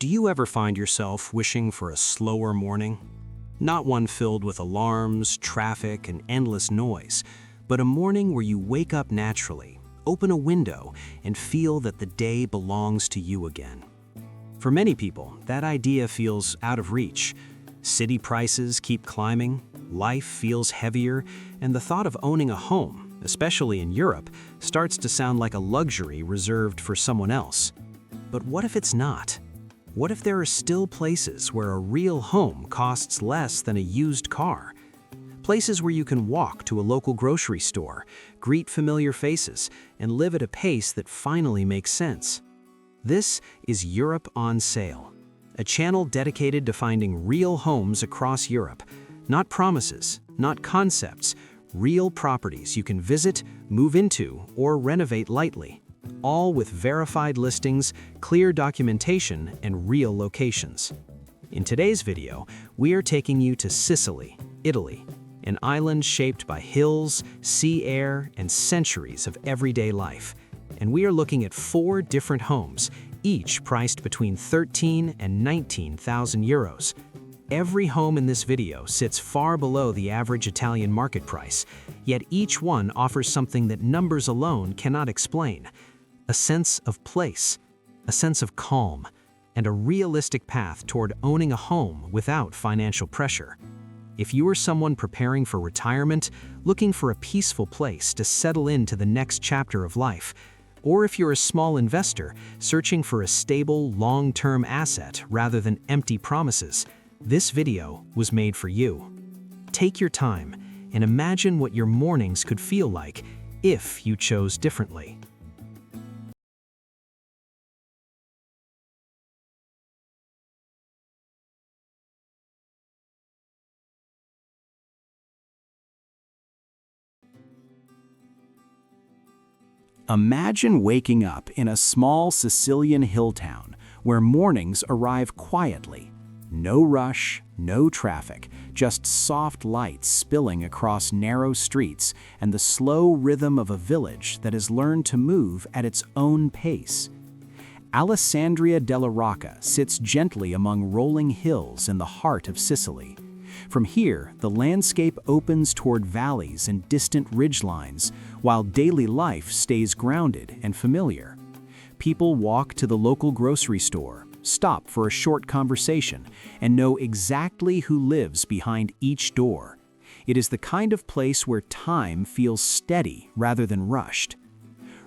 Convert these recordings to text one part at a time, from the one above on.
Do you ever find yourself wishing for a slower morning? Not one filled with alarms, traffic, and endless noise, but a morning where you wake up naturally, open a window, and feel that the day belongs to you again. For many people, that idea feels out of reach. City prices keep climbing, life feels heavier, and the thought of owning a home, especially in Europe, starts to sound like a luxury reserved for someone else. But what if it's not? What if there are still places where a real home costs less than a used car? Places where you can walk to a local grocery store, greet familiar faces, and live at a pace that finally makes sense. This is Europe on Sale, a channel dedicated to finding real homes across Europe. Not promises, not concepts, real properties you can visit, move into, or renovate lightly. All with verified listings, clear documentation, and real locations. In today's video, we are taking you to Sicily, Italy, an island shaped by hills, sea air, and centuries of everyday life. And we are looking at 4 different homes, each priced between 13,000 and 19,000 euros. Every home in this video sits far below the average Italian market price, yet each one offers something that numbers alone cannot explain. A sense of place, a sense of calm, and a realistic path toward owning a home without financial pressure. If you are someone preparing for retirement, looking for a peaceful place to settle into the next chapter of life, or if you're a small investor searching for a stable, long-term asset rather than empty promises, this video was made for you. Take your time and imagine what your mornings could feel like if you chose differently. Imagine waking up in a small Sicilian hill town where mornings arrive quietly. No rush, no traffic, just soft lights spilling across narrow streets and the slow rhythm of a village that has learned to move at its own pace. Alessandria della Ro sits gently among rolling hills in the heart of Sicily. From here, the landscape opens toward valleys and distant ridgelines, while daily life stays grounded and familiar. People walk to the local grocery store, stop for a short conversation, and know exactly who lives behind each door. It is the kind of place where time feels steady rather than rushed.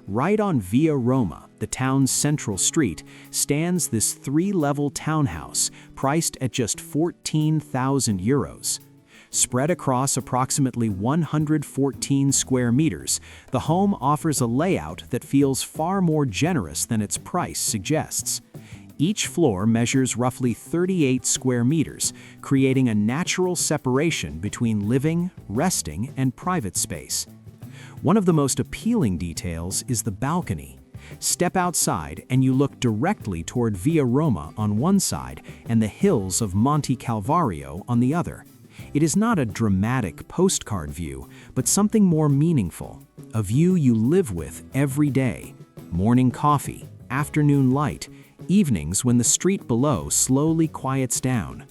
Right on Via Roma, the town's central street, stands this 3-level townhouse priced at just 14,000 euros. Spread across approximately 114 square meters, the home offers a layout that feels far more generous than its price suggests. Each floor measures roughly 38 square meters, creating a natural separation between living, resting, and private space. One of the most appealing details is the balcony. Step outside and you look directly toward Via Roma on one side and the hills of Monte Calvario on the other. It is not a dramatic postcard view, but something more meaningful, a view you live with every day. Morning coffee, afternoon light, evenings when the street below slowly quiets down.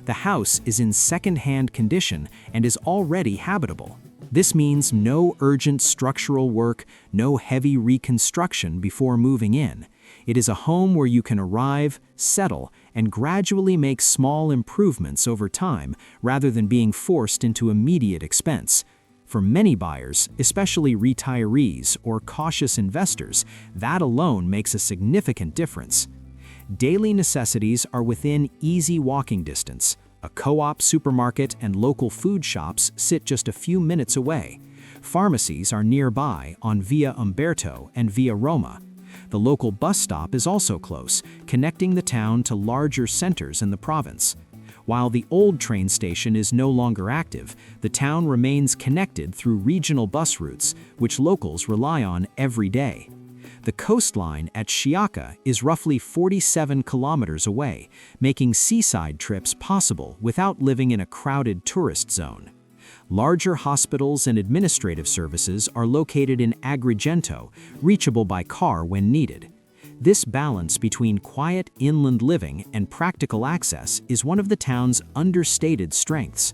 The house is in second-hand condition and is already habitable. This means no urgent structural work, no heavy reconstruction before moving in. It is a home where you can arrive, settle, and gradually make small improvements over time rather than being forced into immediate expense. For many buyers, especially retirees or cautious investors, that alone makes a significant difference. Daily necessities are within easy walking distance. A co-op supermarket and local food shops sit just a few minutes away. Pharmacies are nearby on Via Umberto and Via Roma. The local bus stop is also close, connecting the town to larger centers in the province. While the old train station is no longer active, the town remains connected through regional bus routes, which locals rely on every day. The coastline at Cianciana is roughly 47 kilometers away, making seaside trips possible without living in a crowded tourist zone. Larger hospitals and administrative services are located in Agrigento, reachable by car when needed. This balance between quiet inland living and practical access is one of the town's understated strengths.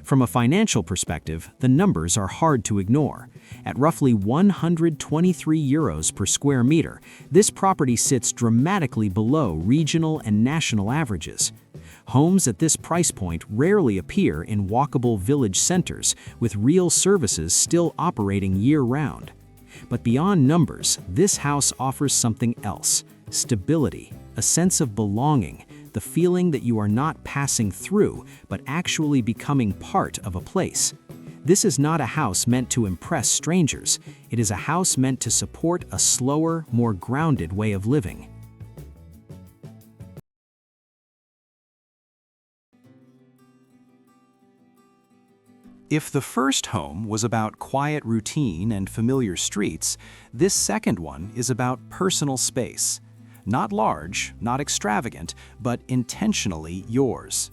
From a financial perspective, the numbers are hard to ignore. At roughly €123 per square meter, this property sits dramatically below regional and national averages. Homes at this price point rarely appear in walkable village centers, with real services still operating year-round. But beyond numbers, this house offers something else: stability, a sense of belonging, the feeling that you are not passing through, but actually becoming part of a place. This is not a house meant to impress strangers. It is a house meant to support a slower, more grounded way of living. If the first home was about quiet routine and familiar streets, this second one is about personal space. Not large, not extravagant, but intentionally yours.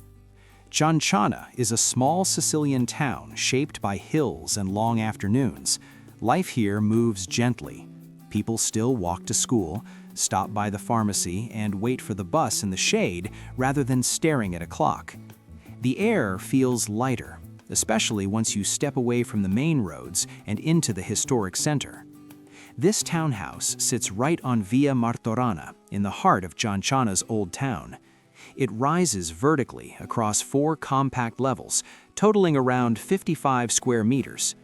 Cianciana is a small Sicilian town shaped by hills and long afternoons. Life here moves gently. People still walk to school, stop by the pharmacy, and wait for the bus in the shade rather than staring at a clock. The air feels lighter, especially once you step away from the main roads and into the historic center. This townhouse sits right on Via Martorana, in the heart of Cianciana's old town. It rises vertically across 4 compact levels, totaling around 55 square meters.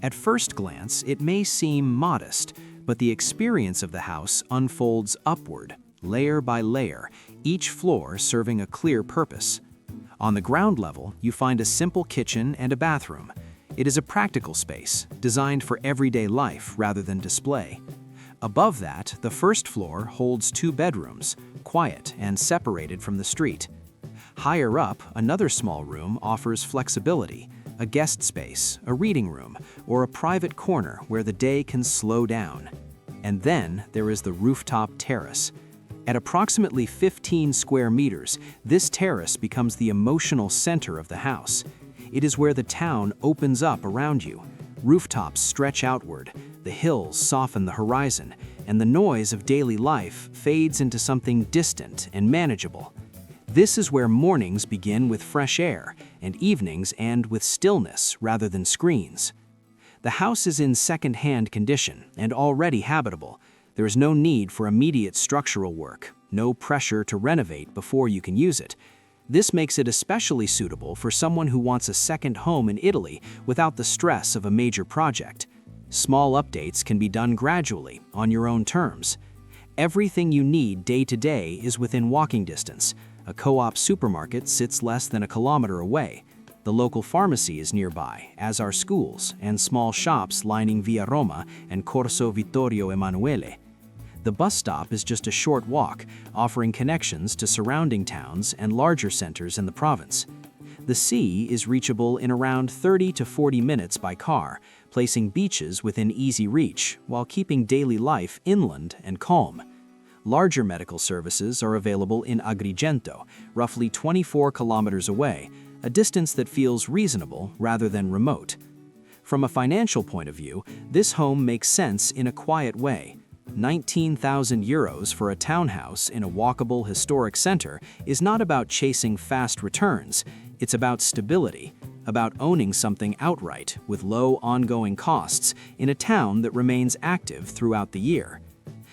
At first glance, it may seem modest, but the experience of the house unfolds upward, layer by layer, each floor serving a clear purpose. On the ground level, you find a simple kitchen and a bathroom. It is a practical space, designed for everyday life rather than display. Above that, the first floor holds 2 bedrooms, quiet and separated from the street. Higher up, another small room offers flexibility, a guest space, a reading room, or a private corner where the day can slow down. And then there is the rooftop terrace. At approximately 15 square meters, this terrace becomes the emotional center of the house. It is where the town opens up around you. Rooftops stretch outward, the hills soften the horizon, and the noise of daily life fades into something distant and manageable. This is where mornings begin with fresh air, and evenings end with stillness rather than screens. The house is in second-hand condition and already habitable. There is no need for immediate structural work, no pressure to renovate before you can use it. This makes it especially suitable for someone who wants a second home in Italy without the stress of a major project. Small updates can be done gradually, on your own terms. Everything you need day to day is within walking distance. A co-op supermarket sits less than a kilometer away. The local pharmacy is nearby, as are schools and small shops lining Via Roma and Corso Vittorio Emanuele. The bus stop is just a short walk, offering connections to surrounding towns and larger centers in the province. The sea is reachable in around 30 to 40 minutes by car, placing beaches within easy reach while keeping daily life inland and calm. Larger medical services are available in Agrigento, roughly 24 kilometers away, a distance that feels reasonable rather than remote. From a financial point of view, this home makes sense in a quiet way. €19,000 for a townhouse in a walkable historic center is not about chasing fast returns. It's about stability, about owning something outright with low ongoing costs in a town that remains active throughout the year.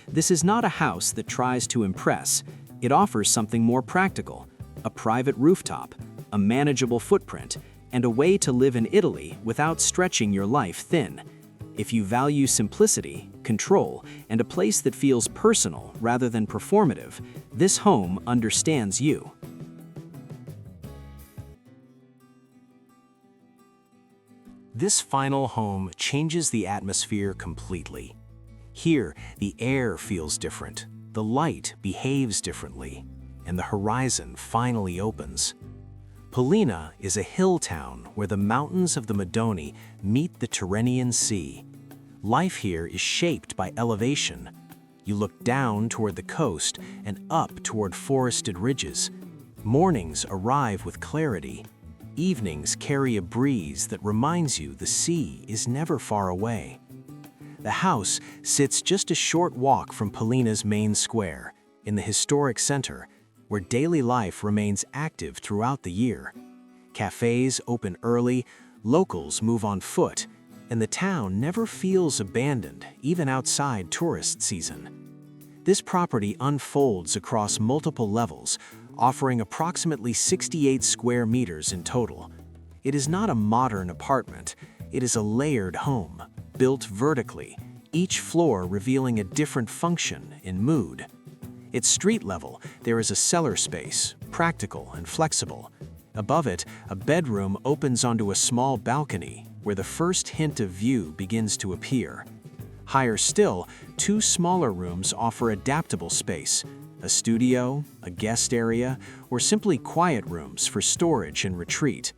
This is not a house that tries to impress. It offers something more practical: a private rooftop, a manageable footprint, and a way to live in Italy without stretching your life thin. If you value simplicity, control, and a place that feels personal rather than performative, this home understands you. This final home changes the atmosphere completely. Here, the air feels different, the light behaves differently, and the horizon finally opens. Pollina is a hill town where the mountains of the Madoni meet the Tyrrhenian Sea. Life here is shaped by elevation. You look down toward the coast and up toward forested ridges. Mornings arrive with clarity. Evenings carry a breeze that reminds you the sea is never far away. The house sits just a short walk from Pollina's main square, in the historic center, where daily life remains active throughout the year. Cafes open early, locals move on foot, and the town never feels abandoned, even outside tourist season. This property unfolds across multiple levels, offering approximately 68 square meters in total. It is not a modern apartment, it is a layered home, built vertically, each floor revealing a different function and mood. At street level, there is a cellar space, practical and flexible. Above it, a bedroom opens onto a small balcony, where the first hint of view begins to appear. Higher still, two smaller rooms offer adaptable space, a studio, a guest area, or simply quiet rooms for storage and retreat.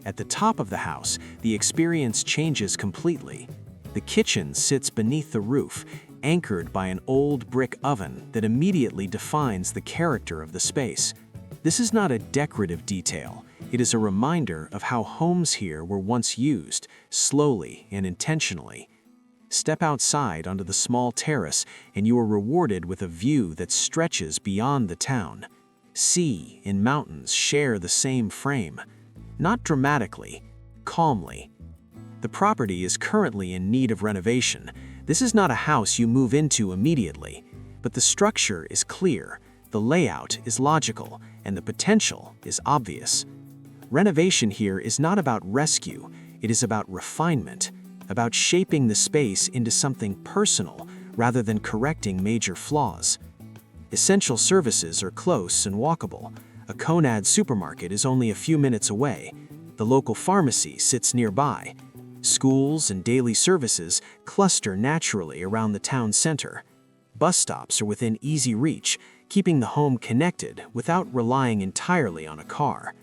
At the top of the house, the experience changes completely. The kitchen sits beneath the roof, anchored by an old brick oven that immediately defines the character of the space. This is not a decorative detail. It is a reminder of how homes here were once used, slowly and intentionally. Step outside onto the small terrace and you are rewarded with a view that stretches beyond the town. Sea and mountains share the same frame. Not dramatically, calmly. The property is currently in need of renovation. This is not a house you move into immediately, but the structure is clear, the layout is logical, and the potential is obvious. Renovation here is not about rescue, it is about refinement, about shaping the space into something personal rather than correcting major flaws. Essential services are close and walkable. A Conad supermarket is only a few minutes away. The local pharmacy sits nearby. Schools and daily services cluster naturally around the town center. Bus stops are within easy reach, keeping the home connected without relying entirely on a car.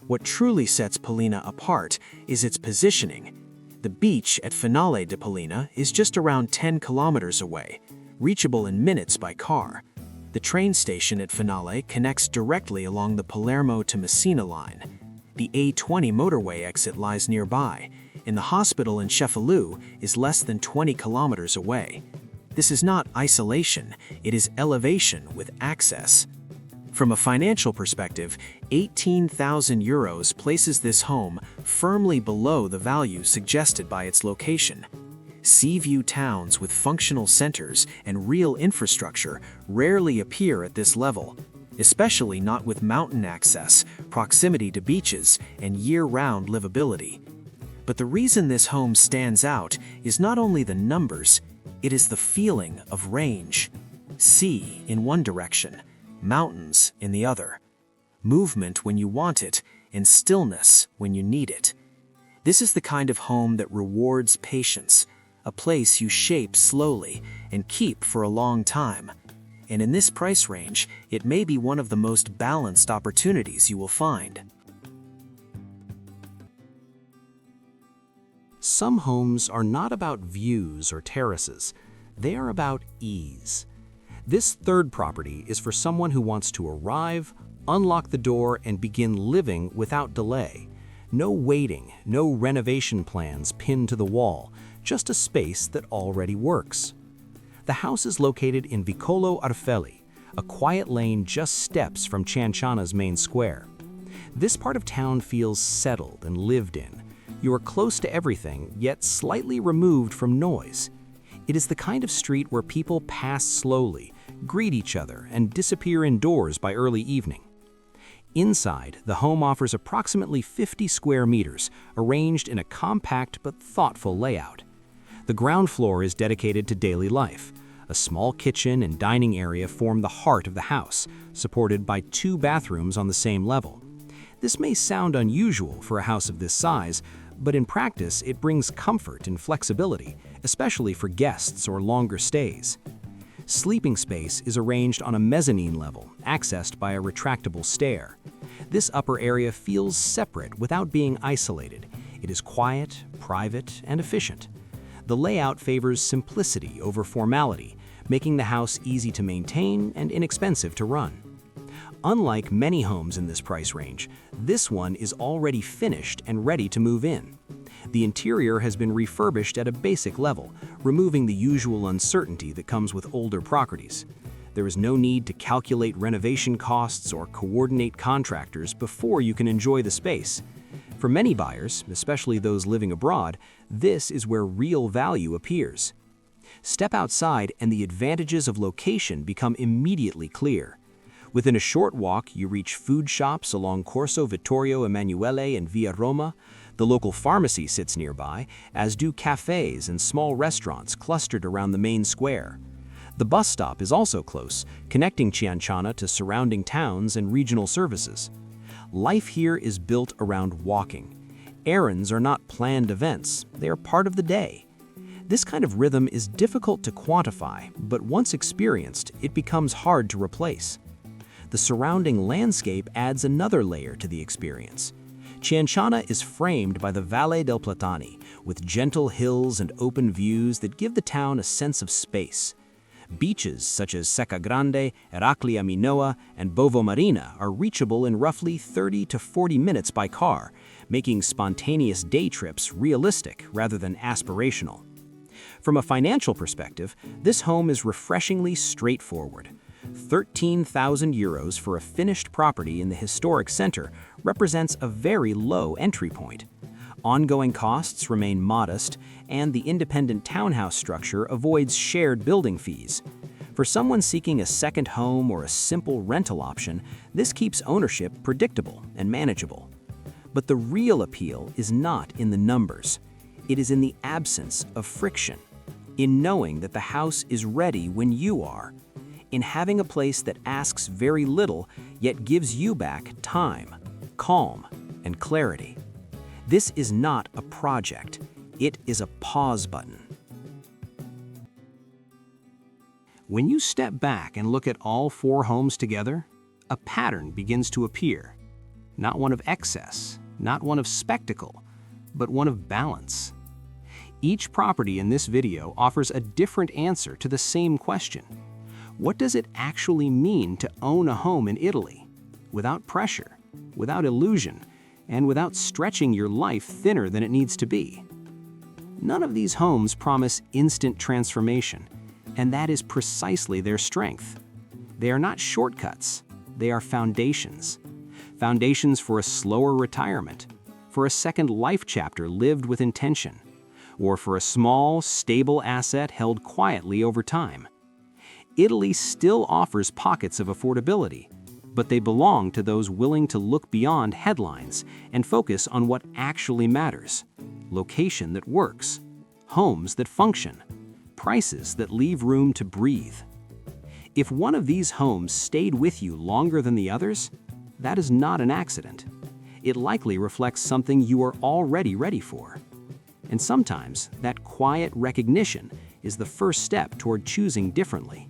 What truly sets Pollina apart is its positioning. The beach at Finale de Pollina is just around 10 kilometers away, reachable in minutes by car. The train station at Finale connects directly along the Palermo to Messina line. The A20 motorway exit lies nearby, and the hospital in Cefalù is less than 20 kilometers away. This is not isolation, it is elevation with access. From a financial perspective, €18,000 places this home firmly below the value suggested by its location. Sea-view towns with functional centers and real infrastructure rarely appear at this level, especially not with mountain access, proximity to beaches, and year-round livability. But the reason this home stands out is not only the numbers, it is the feeling of range. Sea in one direction, mountains in the other. Movement when you want it, and stillness when you need it. This is the kind of home that rewards patience, a place you shape slowly and keep for a long time. And in this price range, it may be one of the most balanced opportunities you will find. Some homes are not about views or terraces. They are about ease. This third property is for someone who wants to arrive, unlock the door, and begin living without delay. No waiting, no renovation plans pinned to the wall, just a space that already works. The house is located in Vicolo Arfeli, a quiet lane just steps from Cianciana's main square. This part of town feels settled and lived in. You are close to everything, yet slightly removed from noise. It is the kind of street where people pass slowly, greet each other, and disappear indoors by early evening. Inside, the home offers approximately 50 square meters, arranged in a compact but thoughtful layout. The ground floor is dedicated to daily life. A small kitchen and dining area form the heart of the house, supported by 2 bathrooms on the same level. This may sound unusual for a house of this size, but in practice it brings comfort and flexibility, especially for guests or longer stays. Sleeping space is arranged on a mezzanine level, accessed by a retractable stair. This upper area feels separate without being isolated. It is quiet, private, and efficient. The layout favors simplicity over formality, making the house easy to maintain and inexpensive to run. Unlike many homes in this price range, this one is already finished and ready to move in. The interior has been refurbished at a basic level, removing the usual uncertainty that comes with older properties. There is no need to calculate renovation costs or coordinate contractors before you can enjoy the space. For many buyers, especially those living abroad, this is where real value appears. Step outside and the advantages of location become immediately clear. Within a short walk, you reach food shops along Corso Vittorio Emanuele and Via Roma. The local pharmacy sits nearby, as do cafes and small restaurants clustered around the main square. The bus stop is also close, connecting Cianciana to surrounding towns and regional services. Life here is built around walking. Errands are not planned events, they are part of the day. This kind of rhythm is difficult to quantify, but once experienced, it becomes hard to replace. The surrounding landscape adds another layer to the experience. Cianciana is framed by the Valle del Platani, with gentle hills and open views that give the town a sense of space. Beaches such as Secca Grande, Eraclia Minoa, and Bovo Marina are reachable in roughly 30 to 40 minutes by car, making spontaneous day trips realistic rather than aspirational. From a financial perspective, this home is refreshingly straightforward. 13,000 euros for a finished property in the historic center represents a very low entry point. Ongoing costs remain modest, and the independent townhouse structure avoids shared building fees. For someone seeking a second home or a simple rental option, this keeps ownership predictable and manageable. But the real appeal is not in the numbers. It is in the absence of friction, in knowing that the house is ready when you are, in having a place that asks very little yet gives you back time, calm, and clarity. This is not a project, it is a pause button. When you step back and look at all four homes together, a pattern begins to appear. Not one of excess, not one of spectacle, but one of balance. Each property in this video offers a different answer to the same question. What does it actually mean to own a home in Italy? Without pressure, without illusion, and without stretching your life thinner than it needs to be. None of these homes promise instant transformation, and that is precisely their strength. They are not shortcuts, they are foundations. Foundations for a slower retirement, for a second life chapter lived with intention, or for a small, stable asset held quietly over time. Italy still offers pockets of affordability, but they belong to those willing to look beyond headlines and focus on what actually matters. Location that works, homes that function, prices that leave room to breathe. If one of these homes stayed with you longer than the others, that is not an accident. It likely reflects something you are already ready for. And sometimes that quiet recognition is the first step toward choosing differently.